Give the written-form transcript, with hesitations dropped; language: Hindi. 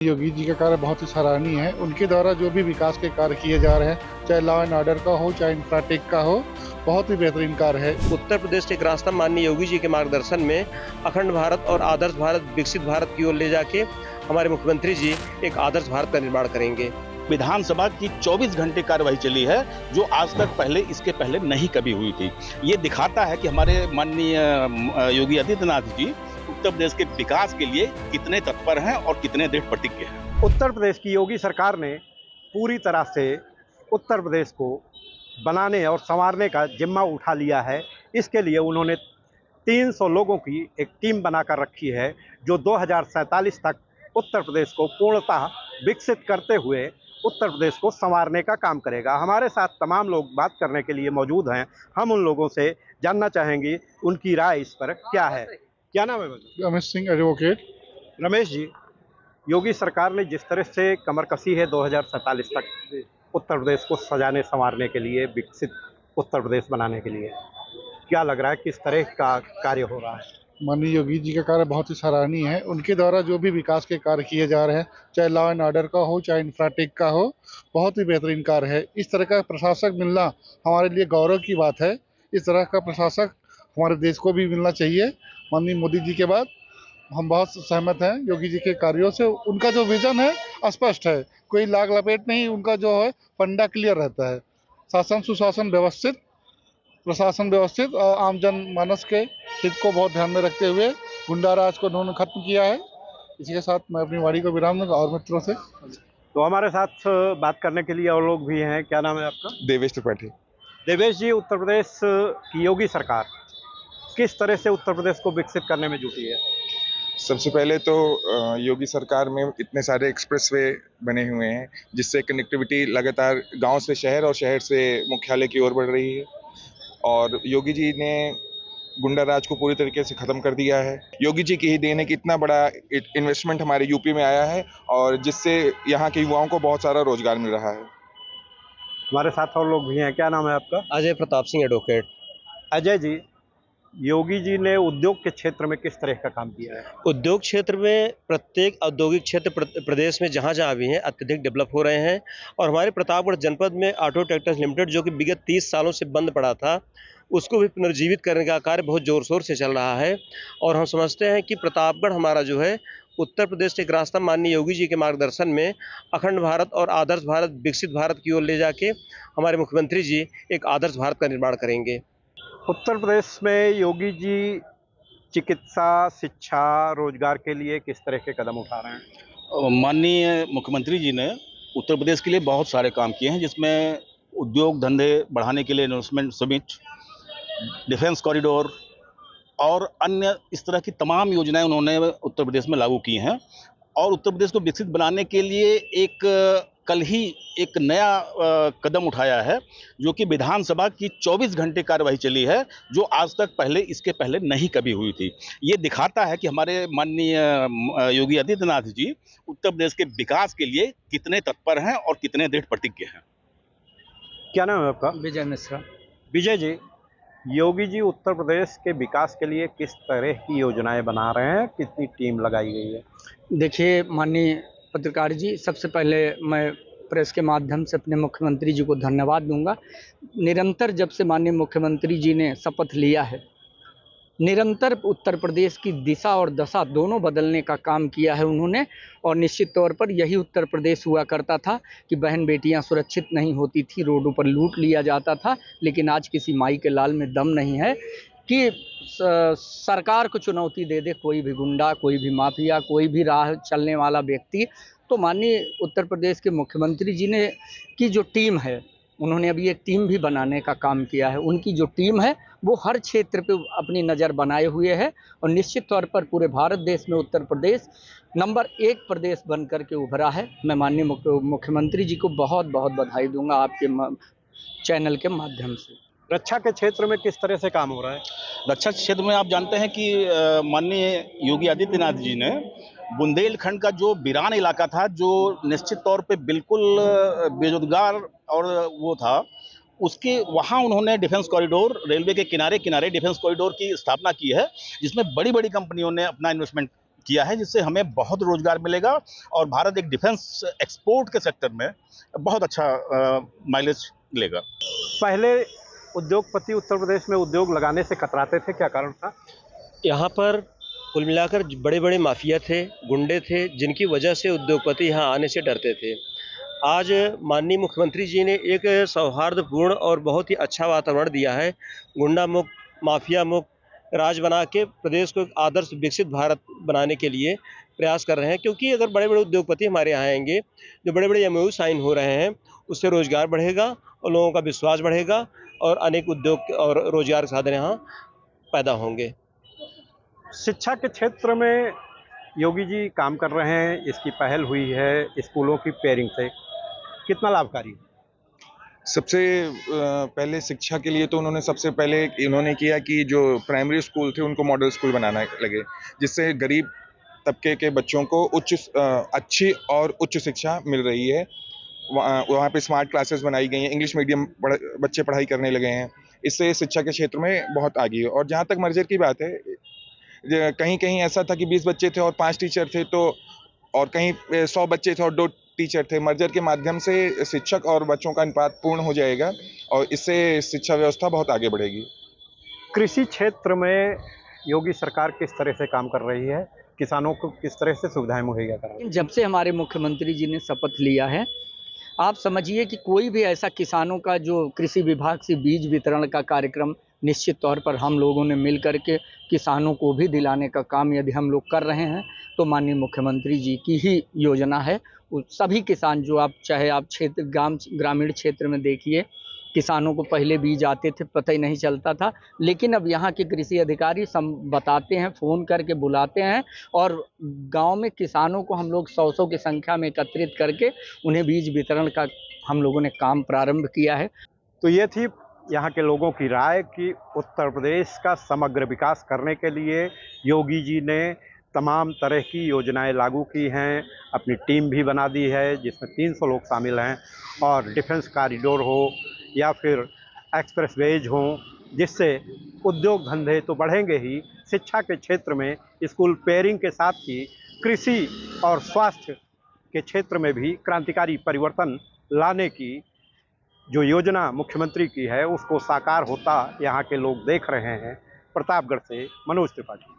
योगी जी का कार्य बहुत ही सराहनीय है। उनके द्वारा जो भी विकास के कार्य किए जा रहे हैं, चाहे लॉ एंड ऑर्डर का हो, चाहे इंफ्राटेक का हो, बहुत ही बेहतरीन कार्य है। उत्तर प्रदेश के एक रास्ता माननीय योगी जी के मार्गदर्शन में अखंड भारत और आदर्श भारत, विकसित भारत की ओर ले जाके हमारे मुख्यमंत्री जी एक आदर्श भारत का निर्माण करेंगे। विधानसभा की 24 घंटे कार्यवाही चली है, जो आज तक इसके पहले नहीं कभी हुई थी। ये दिखाता है कि हमारे माननीय योगी आदित्यनाथ जी उत्तर प्रदेश के विकास के लिए कितने तत्पर हैं और कितने दृढ़ प्रतिज्ञ हैं। उत्तर प्रदेश की योगी सरकार ने पूरी तरह से उत्तर प्रदेश को बनाने और संवारने का जिम्मा उठा लिया है। इसके लिए उन्होंने 300 लोगों की एक टीम बनाकर रखी है, जो 2047 तक उत्तर प्रदेश को पूर्णतः विकसित करते हुए उत्तर प्रदेश को संवारने का काम करेगा। हमारे साथ तमाम लोग बात करने के लिए मौजूद हैं। हम उन लोगों से जानना चाहेंगे उनकी राय इस पर क्या है। क्या नाम है? रमेश सिंह, एडवोकेट। रमेश जी, योगी सरकार ने जिस तरह से कमर कसी है 2047 तक उत्तर प्रदेश को सजाने संवारने के लिए, विकसित उत्तर प्रदेश बनाने के लिए, क्या लग रहा है किस तरह का कार्य हो रहा है? माननीय योगी जी का कार्य बहुत ही सराहनीय है। उनके द्वारा जो भी विकास के कार्य किए जा रहे हैं, चाहे लॉ एंड ऑर्डर का हो, चाहे इंफ्राटेक का हो, बहुत ही बेहतरीन कार्य है। इस तरह का प्रशासक मिलना हमारे लिए गौरव की बात है। इस तरह का प्रशासक हमारे देश को भी मिलना चाहिए। माननीय मोदी जी के बाद हम बहुत सहमत हैं योगी जी के कार्यों से। उनका जो विजन है स्पष्ट है, कोई लाग लपेट नहीं। उनका जो है फंडा क्लियर रहता है। शासन सुशासन व्यवस्थित, प्रशासन व्यवस्थित और आम जन मानस के हित को बहुत ध्यान में रखते हुए गुंडा राज को उन्होंने खत्म किया है। इसी के साथ मैं अपनी वाणी को विराम दूंगा और मित्रों से। तो हमारे साथ बात करने के लिए और लोग भी हैं। क्या नाम है आपका? देवेश त्रिपाठी। देवेश जी, उत्तर प्रदेश की योगी सरकार किस तरह से उत्तर प्रदेश को विकसित करने में जुटी है? सबसे पहले तो योगी सरकार में इतने सारे एक्सप्रेसवे बने हुए हैं, जिससे कनेक्टिविटी लगातार गांव से शहर और शहर से मुख्यालय की ओर बढ़ रही है। और योगी जी ने गुंडा राज को पूरी तरीके से खत्म कर दिया है। योगी जी की ही देन है कि इतना बड़ा इन्वेस्टमेंट हमारे यूपी में आया है, और जिससे यहाँ के युवाओं को बहुत सारा रोजगार मिल रहा है। हमारे साथ और लोग भी हैं। क्या नाम है आपका? अजय प्रताप सिंह, एडवोकेट। अजय जी, योगी जी ने उद्योग के क्षेत्र में किस तरह का काम किया है? उद्योग क्षेत्र में प्रत्येक औद्योगिक क्षेत्र प्रदेश में जहाँ जहाँ भी हैं अत्यधिक डेवलप हो रहे हैं। और हमारे प्रतापगढ़ जनपद में ऑटो ट्रैक्टर्स लिमिटेड, जो कि विगत 30 सालों से बंद पड़ा था, उसको भी पुनर्जीवित करने का कार्य बहुत ज़ोर शोर से चल रहा है। और हम समझते हैं कि प्रतापगढ़ हमारा जो है उत्तर प्रदेश के एक रास्ता माननीय योगी जी के मार्गदर्शन में अखंड भारत और आदर्श भारत, विकसित भारत की ओर ले जाके हमारे मुख्यमंत्री जी एक आदर्श भारत का निर्माण करेंगे। उत्तर प्रदेश में योगी जी चिकित्सा, शिक्षा, रोजगार के लिए किस तरह के कदम उठा रहे हैं? माननीय मुख्यमंत्री जी ने उत्तर प्रदेश के लिए बहुत सारे काम किए हैं, जिसमें उद्योग धंधे बढ़ाने के लिए इन्वेस्टमेंट समिट, डिफेंस कॉरिडोर और अन्य इस तरह की तमाम योजनाएं उन्होंने उत्तर प्रदेश में लागू की हैं। और उत्तर प्रदेश को विकसित बनाने के लिए कल ही एक नया कदम उठाया है, जो कि विधानसभा की 24 घंटे कार्यवाही चली है, जो आज तक इसके पहले नहीं कभी हुई थी। ये दिखाता है कि हमारे माननीय योगी आदित्यनाथ जी उत्तर प्रदेश के विकास के लिए कितने तत्पर हैं और कितने दृढ़ प्रतिज्ञ हैं। क्या नाम है आपका? विजय मिश्रा। विजय जी, योगी जी उत्तर प्रदेश के विकास के लिए किस तरह की योजनाएं बना रहे हैं? कितनी टीम लगाई गई है? देखिए माननीय पत्रकार जी, सबसे पहले मैं प्रेस के माध्यम से अपने मुख्यमंत्री जी को धन्यवाद दूंगा। निरंतर जब से माननीय मुख्यमंत्री जी ने शपथ लिया है, निरंतर उत्तर प्रदेश की दिशा और दशा दोनों बदलने का काम किया है उन्होंने। और निश्चित तौर पर यही उत्तर प्रदेश हुआ करता था कि बहन बेटियां सुरक्षित नहीं होती थी, रोडों पर लूट लिया जाता था। लेकिन आज किसी माई के लाल में दम नहीं है कि सरकार को चुनौती दे दे कोई भी गुंडा, कोई भी माफिया, कोई भी राह चलने वाला व्यक्ति। तो माननीय उत्तर प्रदेश के मुख्यमंत्री जी ने की जो टीम है, उन्होंने अभी एक टीम भी बनाने का काम किया है। उनकी जो टीम है वो हर क्षेत्र पे अपनी नज़र बनाए हुए है। और निश्चित तौर पर पूरे भारत देश में उत्तर प्रदेश नंबर 1 प्रदेश बन कर के उभरा है। मैं माननीय मुख्यमंत्री जी को बहुत बहुत बधाई दूंगा आपके चैनल के माध्यम से। रक्षा के क्षेत्र में किस तरह से काम हो रहा है? रक्षा क्षेत्र में आप जानते हैं कि माननीय योगी आदित्यनाथ जी ने बुंदेलखंड का जो वीरान इलाका था, जो निश्चित तौर पे बिल्कुल बेरोजगार और वो था, उसके वहाँ उन्होंने डिफेंस कॉरिडोर, रेलवे के किनारे किनारे डिफेंस कॉरिडोर की स्थापना की है, जिसमें बड़ी बड़ी कंपनियों ने अपना इन्वेस्टमेंट किया है, जिससे हमें बहुत रोजगार मिलेगा और भारत एक डिफेंस एक्सपोर्ट के सेक्टर में बहुत अच्छा माइलेज लेगा। पहले उद्योगपति उत्तर प्रदेश में उद्योग लगाने से कतराते थे, क्या कारण था? यहाँ पर कुल मिलाकर बड़े बड़े माफिया थे, गुंडे थे, जिनकी वजह से उद्योगपति यहाँ आने से डरते थे। आज माननीय मुख्यमंत्री जी ने एक सौहार्दपूर्ण और बहुत ही अच्छा वातावरण दिया है। गुंडा मुक्त, माफिया मुक्त राज बना के प्रदेश को एक आदर्श विकसित भारत बनाने के लिए प्रयास कर रहे हैं, क्योंकि अगर बड़े बड़े उद्योगपति हमारे यहाँ आएंगे, जो बड़े बड़े एमओयू साइन हो रहे हैं, उससे रोजगार बढ़ेगा और लोगों का विश्वास बढ़ेगा और अनेक उद्योग और रोजगार के साधन यहाँ पैदा होंगे। शिक्षा के क्षेत्र में योगी जी काम कर रहे हैं, इसकी पहल हुई है स्कूलों की पेयरिंग से, कितना लाभकारी है? सबसे पहले शिक्षा के लिए तो उन्होंने सबसे पहले इन्होंने किया कि जो प्राइमरी स्कूल थे उनको मॉडल स्कूल बनाना लगे, जिससे गरीब तबके के बच्चों को अच्छी और उच्च शिक्षा मिल रही है। वहाँ पे स्मार्ट क्लासेस बनाई गई हैं, इंग्लिश मीडियम बच्चे पढ़ाई करने लगे हैं, इससे शिक्षा के क्षेत्र में बहुत आगे है। और जहाँ तक मर्जर की बात है, कहीं कहीं ऐसा था कि 20 बच्चे थे और 5 टीचर थे, तो और कहीं 100 बच्चे थे और 2 टीचर थे। मर्जर के माध्यम से शिक्षक और बच्चों का अनुपात पूर्ण हो जाएगा और इससे शिक्षा व्यवस्था बहुत आगे बढ़ेगी। कृषि क्षेत्र में योगी सरकार किस तरह से काम कर रही है, किसानों को किस तरह से सुविधाएं मुहैया करा रही है? जब से हमारे मुख्यमंत्री जी ने शपथ लिया है, आप समझिए कि कोई भी ऐसा किसानों का जो कृषि विभाग से बीज वितरण का कार्यक्रम निश्चित तौर पर हम लोगों ने मिल कर के किसानों को भी दिलाने का काम यदि हम लोग कर रहे हैं, तो माननीय मुख्यमंत्री जी की ही योजना है। सभी किसान जो चाहे आप ग्रामीण क्षेत्र में देखिए, किसानों को पहले बीज आते थे, पता ही नहीं चलता था, लेकिन अब यहाँ के कृषि अधिकारी बताते हैं, फ़ोन करके बुलाते हैं और गांव में किसानों को हम लोग 100 की संख्या में एकत्रित करके उन्हें बीज वितरण का हम लोगों ने काम प्रारंभ किया है। तो ये थी यहाँ के लोगों की राय कि उत्तर प्रदेश का समग्र विकास करने के लिए योगी जी ने तमाम तरह की योजनाएं लागू की हैं, अपनी टीम भी बना दी है जिसमें 300 लोग शामिल हैं, और डिफेंस कॉरिडोर हो या फिर एक्सप्रेसवेज हों, जिससे उद्योग धंधे तो बढ़ेंगे ही, शिक्षा के क्षेत्र में स्कूल पेयरिंग के साथ ही कृषि और स्वास्थ्य के क्षेत्र में भी क्रांतिकारी परिवर्तन लाने की जो योजना मुख्यमंत्री की है उसको साकार होता यहाँ के लोग देख रहे हैं। प्रतापगढ़ से मनोज त्रिपाठी।